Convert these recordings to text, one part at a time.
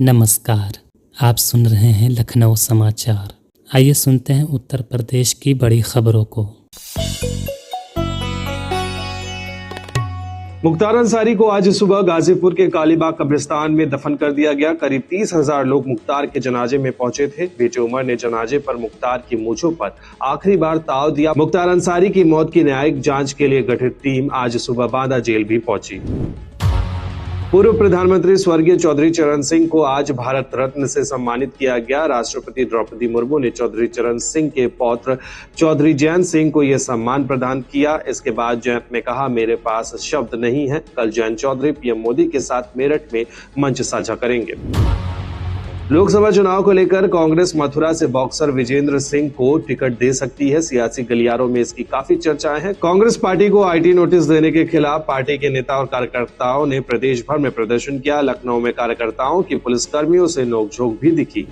नमस्कार, आप सुन रहे हैं लखनऊ समाचार। आइए सुनते हैं उत्तर प्रदेश की बड़ी खबरों को। मुख्तार अंसारी को आज सुबह गाजीपुर के कालीबाग कब्रिस्तान में दफन कर दिया गया। करीब 30,000 लोग मुख्तार के जनाजे में पहुंचे थे। बेटे उमर ने जनाजे पर मुख्तार की मूंछों पर आखिरी बार ताव दिया। मुख्तार अंसारी की मौत की न्यायिक जांच के लिए गठित टीम आज सुबह बांदा जेल भी पहुंची। पूर्व प्रधानमंत्री स्वर्गीय चौधरी चरण सिंह को आज भारत रत्न से सम्मानित किया गया। राष्ट्रपति द्रौपदी मुर्मू ने चौधरी चरण सिंह के पौत्र चौधरी जयंत सिंह को यह सम्मान प्रदान किया। इसके बाद जयंत ने कहा, मेरे पास शब्द नहीं है। कल जयंत चौधरी पीएम मोदी के साथ मेरठ में मंच साझा करेंगे। लोकसभा चुनाव को लेकर कांग्रेस मथुरा से बॉक्सर विजेंद्र सिंह को टिकट दे सकती है। सियासी गलियारों में इसकी काफी चर्चाएं हैं। कांग्रेस पार्टी को आईटी नोटिस देने के खिलाफ पार्टी के नेता और कार्यकर्ताओं ने प्रदेश भर में प्रदर्शन किया। लखनऊ में कार्यकर्ताओं की पुलिसकर्मियों से नोकझोंक भी दिखी।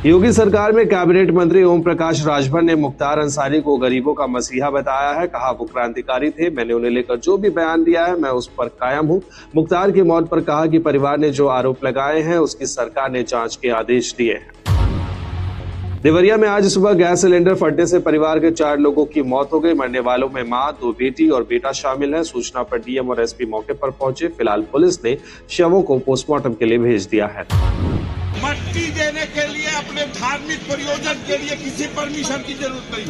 योगी सरकार में कैबिनेट मंत्री ओम प्रकाश राजभर ने मुख्तार अंसारी को गरीबों का मसीहा बताया है। कहा, वो क्रांतिकारी थे, मैंने उन्हें लेकर जो भी बयान दिया है मैं उस पर कायम हूं। मुख्तार की मौत पर कहा कि परिवार ने जो आरोप लगाए हैं उसकी सरकार ने जांच के आदेश दिए हैं। देवरिया में आज सुबह गैस सिलेंडर फटने से परिवार के 4 लोगों की मौत हो गई। मरने वालों में मां, 2 बेटी और बेटा शामिल है। सूचना पर डीएम और एसपी मौके पर पहुंचे। फिलहाल पुलिस ने शवों को पोस्टमार्टम के लिए भेज दिया है। मट्टी देने के लिए अपने धार्मिक प्रयोजन के लिए किसी परमिशन की जरूरत नहीं।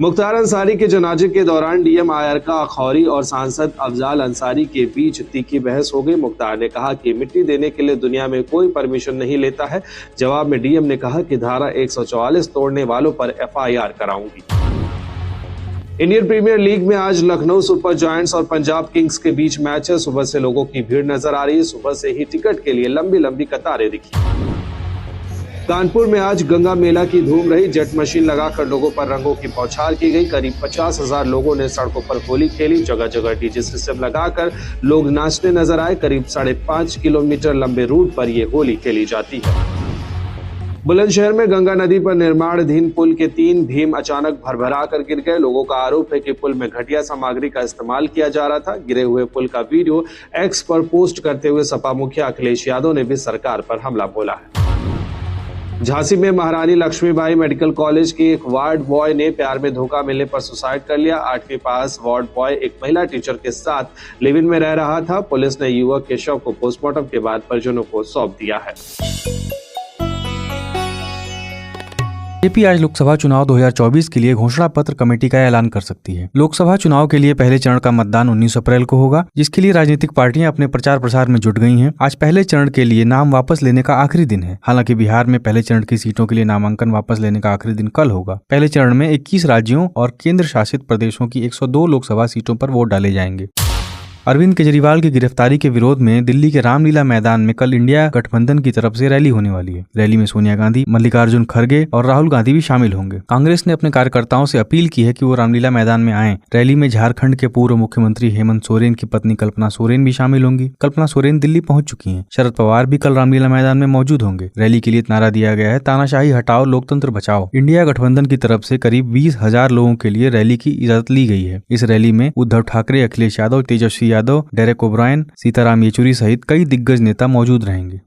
मुख्तार अंसारी के जनाजे के दौरान डीएम आयरका अखौरी और सांसद अफजाल अंसारी के बीच तीखी बहस हो गई। मुख्तार ने कहा कि मिट्टी देने के लिए दुनिया में कोई परमिशन नहीं लेता है। जवाब में डीएम ने कहा कि धारा 144 तोड़ने वालों पर एफआईआर कराऊंगी। इंडियन प्रीमियर लीग में आज लखनऊ सुपर जायंट्स और पंजाब किंग्स के बीच मैच है। सुबह से लोगों की भीड़ नजर आ रही है। सुबह से ही टिकट के लिए लंबी लंबी कतारें दिखी। कानपुर में आज गंगा मेला की धूम रही। जेट मशीन लगाकर लोगों पर रंगों की बौछार की गई। करीब 50,000 लोगों ने सड़कों पर होली खेली। जगह जगह डीजे सिस्टम लगाकर लोग नाचते नजर आए। करीब 5.5 किलोमीटर लंबे रूट पर ये होली खेली जाती है। बुलंदशहर में गंगा नदी पर निर्माणाधीन पुल के 3 भीम अचानक भरभरा कर गिर गए। लोगों का आरोप है कि पुल में घटिया सामग्री का इस्तेमाल किया जा रहा था। गिरे हुए पुल का वीडियो एक्स पर पोस्ट करते हुए सपा मुखिया अखिलेश यादव ने भी सरकार पर हमला बोला है। झांसी में महारानी लक्ष्मीबाई मेडिकल कॉलेज के एक वार्ड बॉय ने प्यार में धोखा मिलने पर सुसाइड कर लिया। 8वीं पास वार्ड बॉय एक महिला टीचर के साथ लिव इन में रह रहा था। पुलिस ने युवक के शव को पोस्टमार्टम के बाद परिजनों को सौंप दिया है। बीजेपी आज लोकसभा चुनाव 2024 के लिए घोषणा पत्र कमेटी का ऐलान कर सकती है। लोकसभा चुनाव के लिए पहले चरण का मतदान 19 अप्रैल को होगा, जिसके लिए राजनीतिक पार्टियां अपने प्रचार प्रसार में जुट गई हैं। आज पहले चरण के लिए नाम वापस लेने का आखिरी दिन है। हालांकि बिहार में पहले चरण की सीटों के लिए नामांकन वापस लेने का आखिरी दिन कल होगा। पहले चरण में 21 राज्यों और केंद्र शासित प्रदेशों की 102 लोकसभा सीटों पर वोट डाले जाएंगे। अरविंद केजरीवाल की गिरफ्तारी के विरोध में दिल्ली के रामलीला मैदान में कल इंडिया गठबंधन की तरफ से रैली होने वाली है। रैली में सोनिया गांधी, मल्लिकार्जुन खड़गे और राहुल गांधी भी शामिल होंगे। कांग्रेस ने अपने कार्यकर्ताओं से अपील की है कि वो रामलीला मैदान में आएं। रैली में झारखंड के पूर्व मुख्यमंत्री हेमंत सोरेन की पत्नी कल्पना सोरेन भी शामिल होंगी। कल्पना सोरेन दिल्ली पहुंच चुकी हैं। शरद पवार भी कल रामलीला मैदान में मौजूद होंगे। रैली के लिए नारा दिया गया है, तानाशाही हटाओ, लोकतंत्र बचाओ। इंडिया गठबंधन की तरफ से करीब 20,000 लोगों के लिए रैली की इजाजत ली गई है। इस रैली में उद्धव ठाकरे, अखिलेश यादव, तेजस्वी यादव, डेरेक ओब्रायन, सीताराम येचुरी सहित कई दिग्गज नेता मौजूद रहेंगे।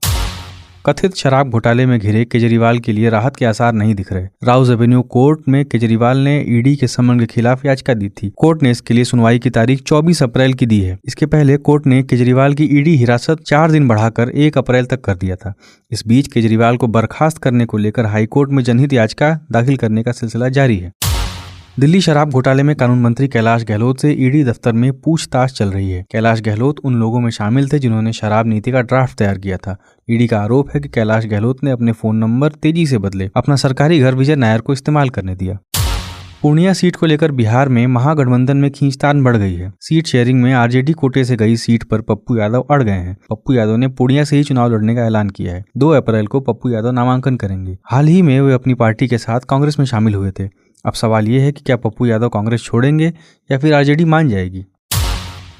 कथित शराब घोटाले में घिरे केजरीवाल के लिए राहत के आसार नहीं दिख रहे। राउज एवेन्यू कोर्ट में केजरीवाल ने ईडी के समन के खिलाफ याचिका दी थी। कोर्ट ने इसके लिए सुनवाई की तारीख 24 अप्रैल की दी है। इसके पहले कोर्ट ने केजरीवाल की ईडी हिरासत 4 दिन बढ़ाकर 1 अप्रैल तक कर दिया था। इस बीच केजरीवाल को बर्खास्त करने को लेकर हाईकोर्ट में जनहित याचिका दाखिल करने का सिलसिला जारी है। दिल्ली शराब घोटाले में कानून मंत्री कैलाश गहलोत से ईडी दफ्तर में पूछताछ चल रही है। कैलाश गहलोत उन लोगों में शामिल थे जिन्होंने शराब नीति का ड्राफ्ट तैयार किया था। ईडी का आरोप है कि कैलाश गहलोत ने अपने फोन नंबर तेजी से बदले, अपना सरकारी घर विजय नायर को इस्तेमाल करने दिया। पूर्णिया सीट को लेकर बिहार में महागठबंधन में खींचतान बढ़ गई है। सीट शेयरिंग में आरजेडी कोटे से गई सीट पर पप्पू यादव अड़ गए हैं। पप्पू यादव ने पूर्णिया से ही चुनाव लड़ने का ऐलान किया है। 2 अप्रैल को पप्पू यादव नामांकन करेंगे। हाल ही में वे अपनी पार्टी के साथ कांग्रेस में शामिल हुए थे। अब सवाल ये है कि क्या पप्पू यादव कांग्रेस छोड़ेंगे या फिर आरजेडी मान जाएगी।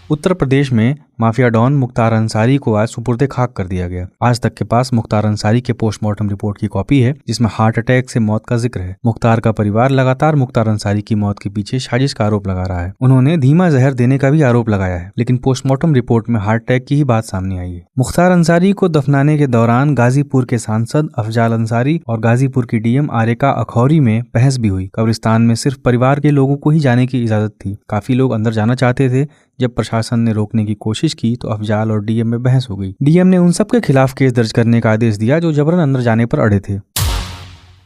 उत्तर प्रदेश में माफिया डॉन मुख्तार अंसारी को आज सुपुर्दे खाक कर दिया गया। आज तक के पास मुख्तार अंसारी के पोस्टमार्टम रिपोर्ट की कॉपी है जिसमें हार्ट अटैक से मौत का जिक्र है। मुख्तार का परिवार लगातार मुख्तार अंसारी की मौत के पीछे साजिश का आरोप लगा रहा है। उन्होंने धीमा जहर देने का भी आरोप लगाया है, लेकिन पोस्टमार्टम रिपोर्ट में हार्ट अटैक की ही बात सामने आई है। मुख्तार अंसारी को दफनाने के दौरान गाजीपुर के सांसद अफजाल अंसारी और गाजीपुर की डीएम आरेका अखौरी में बहस भी हुई। कब्रिस्तान में सिर्फ परिवार के लोगों को ही जाने की इजाजत थी। काफी लोग अंदर जाना चाहते थे। जब प्रशासन ने रोकने की कोशिश की तो अफजाल और डीएम में बहस हो गई। डीएम ने उन सबके खिलाफ केस दर्ज करने का आदेश दिया जो जबरन अंदर जाने पर अड़े थे।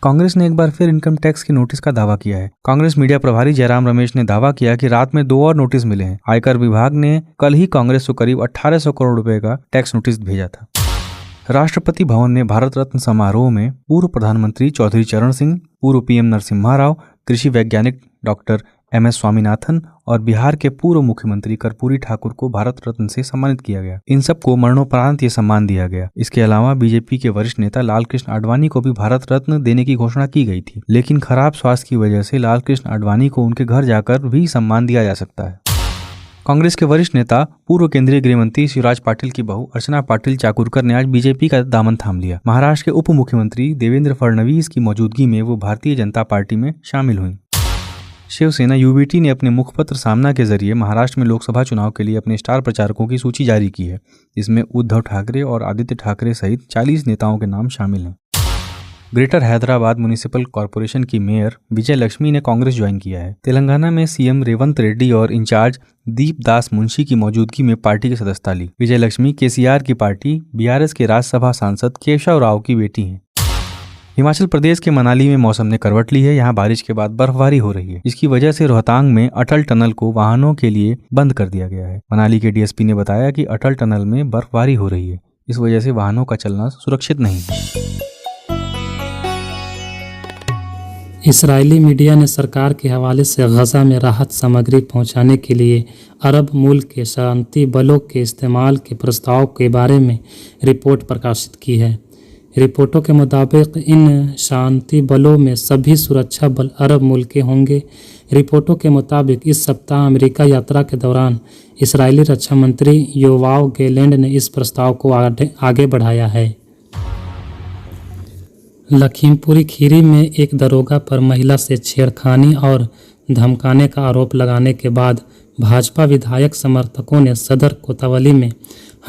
कांग्रेस ने एक बार फिर इनकम टैक्स के नोटिस का दावा किया है। कांग्रेस मीडिया प्रभारी जयराम रमेश ने दावा किया कि रात में 2 और नोटिस मिले हैं। आयकर विभाग ने कल ही कांग्रेस को करीब 1800 करोड़ रुपए का टैक्स नोटिस भेजा था। राष्ट्रपति भवन में भारत रत्न समारोह में पूर्व प्रधानमंत्री चौधरी चरण सिंह, पूर्व पीएम नरसिम्हा राव, कृषि वैज्ञानिक डॉक्टर एमएस स्वामीनाथन और बिहार के पूर्व मुख्यमंत्री कर्पूरी ठाकुर को भारत रत्न से सम्मानित किया गया। इन सबको मरणोपरांत ये सम्मान दिया गया। इसके अलावा बीजेपी के वरिष्ठ नेता लालकृष्ण आडवाणी को भी भारत रत्न देने की घोषणा की गई थी, लेकिन खराब स्वास्थ्य की वजह से लालकृष्ण आडवाणी को उनके घर जाकर भी सम्मान दिया जा सकता है। कांग्रेस के वरिष्ठ नेता पूर्व केंद्रीय गृह मंत्री शिवराज पाटिल की बहू अर्चना पाटिल चाकूरकर ने आज बीजेपी का दामन थाम लिया। महाराष्ट्र के उप मुख्यमंत्री देवेंद्र फडणवीस की मौजूदगी में वो भारतीय जनता पार्टी में शामिल हुई। शिवसेना यूबीटी ने अपने मुखपत्र सामना के जरिए महाराष्ट्र में लोकसभा चुनाव के लिए अपने स्टार प्रचारकों की सूची जारी की है। इसमें उद्धव ठाकरे और आदित्य ठाकरे सहित 40 नेताओं के नाम शामिल हैं। ग्रेटर हैदराबाद म्युनिसिपल कॉरपोरेशन की मेयर विजय लक्ष्मी ने कांग्रेस ज्वाइन किया है। तेलंगाना में सीएम रेवंत रेड्डी और इंचार्ज दीप दास मुंशी की मौजूदगी में पार्टी की सदस्यता ली। विजय लक्ष्मी केसीआर की पार्टी बीआरएस के राज्यसभा सांसद केशव राव की बेटी हैं। हिमाचल प्रदेश के मनाली में मौसम ने करवट ली है। यहाँ बारिश के बाद बर्फबारी हो रही है। इसकी वजह से रोहतांग में अटल टनल को वाहनों के लिए बंद कर दिया गया है। मनाली के डीएसपी ने बताया कि अटल टनल में बर्फबारी हो रही है, इस वजह से वाहनों का चलना सुरक्षित नहीं है। इस्राएली मीडिया ने सरकार के हवाले से गजा में राहत सामग्री पहुंचाने के लिए अरब मुल्क के शांति बलों के इस्तेमाल के प्रस्ताव के बारे में रिपोर्ट प्रकाशित की है। रिपोर्टों के मुताबिक इन शांति बलों में सभी सुरक्षा बल अरब मुल्क के होंगे। रिपोर्टों के मुताबिक इस सप्ताह अमेरिका यात्रा के दौरान इस्राएली रक्षा मंत्री योवाव गैलेंड ने इस प्रस्ताव को आगे बढ़ाया है। लखीमपुर खीरी में एक दरोगा पर महिला से छेड़खानी और धमकाने का आरोप लगाने के बाद भाजपा विधायक समर्थकों ने सदर कोतवाली में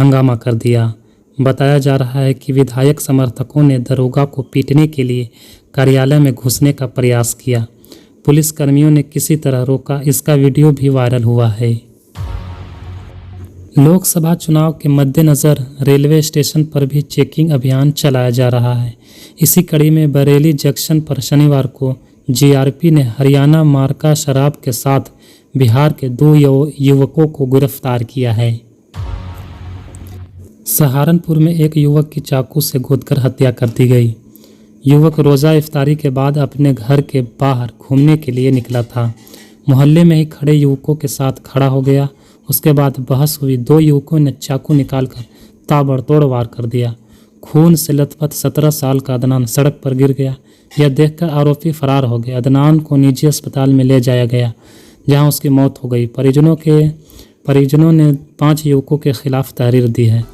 हंगामा कर दिया। बताया जा रहा है कि विधायक समर्थकों ने दरोगा को पीटने के लिए कार्यालय में घुसने का प्रयास किया। पुलिस कर्मियों ने किसी तरह रोका। इसका वीडियो भी वायरल हुआ है। लोकसभा चुनाव के मद्देनज़र रेलवे स्टेशन पर भी चेकिंग अभियान चलाया जा रहा है। इसी कड़ी में बरेली जंक्शन पर शनिवार को जीआरपी ने हरियाणा मार्का शराब के साथ बिहार के 2 युवकों को गिरफ्तार किया है। सहारनपुर में एक युवक की चाकू से गोदकर हत्या कर दी गई। युवक रोज़ा इफ्तारी के बाद अपने घर के बाहर घूमने के लिए निकला था। मोहल्ले में ही खड़े युवकों के साथ खड़ा हो गया। उसके बाद बहस हुई। 2 युवकों ने चाकू निकालकर ताबड़तोड़ वार कर दिया। खून से लथपथ 17 साल का अदनान सड़क पर गिर गया। यह देखकर आरोपी फरार हो गया। अदनान को निजी अस्पताल में ले जाया गया, जहां उसकी मौत हो गई। परिजनों ने 5 युवकों के खिलाफ तहरीर दी है।